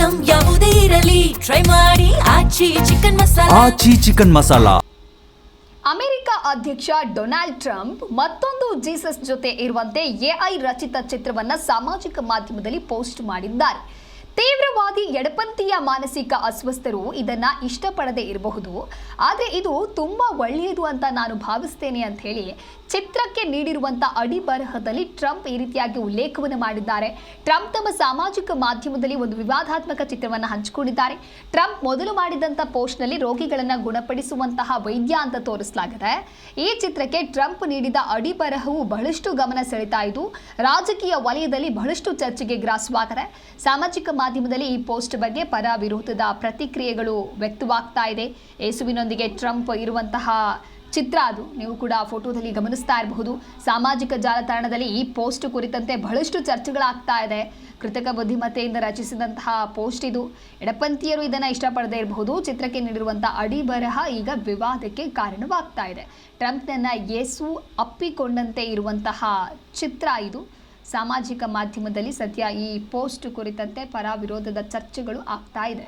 Item ಯಾವುದೇ ಇರಲಿ try ಮಾಡಿ ಆಚಿ ಚಿಕನ್ ಮಸಾಲಾ. ಅಮೆರಿಕ ಅಧ್ಯಕ್ಷ ಡೊನಾಲ್ಡ್ ಟ್ರಂಪ್ ಮತ್ತೊಂದು ಜೀಸಸ್ ಜೊತೆ ಇರುವಂತೆ ಎಐ ರಚಿತ ಚಿತ್ರವನ್ನ ಸಾಮಾಜಿಕ ಮಾಧ್ಯಮದಲ್ಲಿ ಪೋಸ್ಟ್ ಮಾಡಿದ್ದಾರೆ. ತೀವ್ರವಾದಿ ಎಡಪಂಥೀಯ ಮಾನಸಿಕ ಅಸ್ವಸ್ಥರು ಇದನ್ನ ಇಷ್ಟಪಡದೇ ಇರಬಹುದು, ಆದರೆ ಇದು ತುಂಬಾ ಒಳ್ಳೆಯದು ಅಂತ ನಾನು ಭಾವಿಸ್ತೇನೆ ಅಂತ ಹೇಳಿ ಚಿತ್ರಕ್ಕೆ ನೀಡಿರುವಂತ ಅಡಿಬರಹದಲ್ಲಿ ಟ್ರಂಪ್ ಈ ರೀತಿಯಾಗಿ ಉಲ್ಲೇಖವನ್ನು ಮಾಡಿದ್ದಾರೆ. ಟ್ರಂಪ್ ತಮ್ಮ ಸಾಮಾಜಿಕ ಮಾಧ್ಯಮದಲ್ಲಿ ಒಂದು ವಿವಾದಾತ್ಮಕ ಚಿತ್ರವನ್ನು ಹಂಚಿಕೊಂಡಿದ್ದಾರೆ. ಟ್ರಂಪ್ ಮೊದಲು ಮಾಡಿದಂತ ಪೋಸ್ಟ್ ನಲ್ಲಿ ರೋಗಿಗಳನ್ನ ಗುಣಪಡಿಸುವಂತಹ ವೈದ್ಯ ಅಂತ ತೋರಿಸಲಾಗಿದೆ. ಈ ಚಿತ್ರಕ್ಕೆ ಟ್ರಂಪ್ ನೀಡಿದ ಅಡಿಬರಹವು ಬಹಳಷ್ಟು ಗಮನ ಸೆಳೆತಾ ಇದ್ದು ರಾಜಕೀಯ ವಲಯದಲ್ಲಿ ಬಹಳಷ್ಟು ಚರ್ಚೆಗೆ ಗ್ರಾಸವಾಗಿದೆ. ಸಾಮಾಜಿಕ ಮಾಧ್ಯಮದಲ್ಲಿ ಈ ಪೋಸ್ಟ್ ಬಗ್ಗೆ ಪರ ವಿರೋಧದ ಪ್ರತಿಕ್ರಿಯೆಗಳು ವ್ಯಕ್ತವಾಗ್ತಾ ಇದೆ. ಯೇಸುವಿನೊಂದಿಗೆ ಟ್ರಂಪ್ ಇರುವಂತಹ ಚಿತ್ರ ಅದು ನೀವು ಕೂಡ ಫೋಟೋದಲ್ಲಿ ಗಮನಿಸ್ತಾ ಇರಬಹುದು. ಸಾಮಾಜಿಕ ಜಾಲತಾಣದಲ್ಲಿ ಈ ಪೋಸ್ಟ್ ಕುರಿತಂತೆ ಬಹಳಷ್ಟು ಚರ್ಚೆಗಳಾಗ್ತಾ ಇದೆ. ಕೃತಕ ಬುದ್ಧಿಮತ್ತೆಯಿಂದ ರಚಿಸಿದಂತಹ ಪೋಸ್ಟ್ ಇದು. ಎಡಪಂಥೀಯರು ಇದನ್ನು ಇಷ್ಟಪಡದೇ ಇರಬಹುದು. ಚಿತ್ರಕ್ಕೆ ನೀಡಿರುವಂತಹ ಅಡಿಬರಹ ಈಗ ವಿವಾದಕ್ಕೆ ಕಾರಣವಾಗ್ತಾ ಇದೆ. ಟ್ರಂಪ್ನನ್ನ ಯೇಸು ಅಪ್ಪಿಕೊಂಡಂತೆ ಇರುವಂತಹ ಚಿತ್ರ ಇದು. ಸಾಮಾಜಿಕ ಮಾಧ್ಯಮದಲ್ಲಿ ಸದ್ಯ ಈ ಪೋಸ್ಟ್ ಕುರಿತಂತೆ ಪರ ವಿರೋಧದ ಚರ್ಚೆಗಳು ಆಗ್ತಾ ಇದೆ.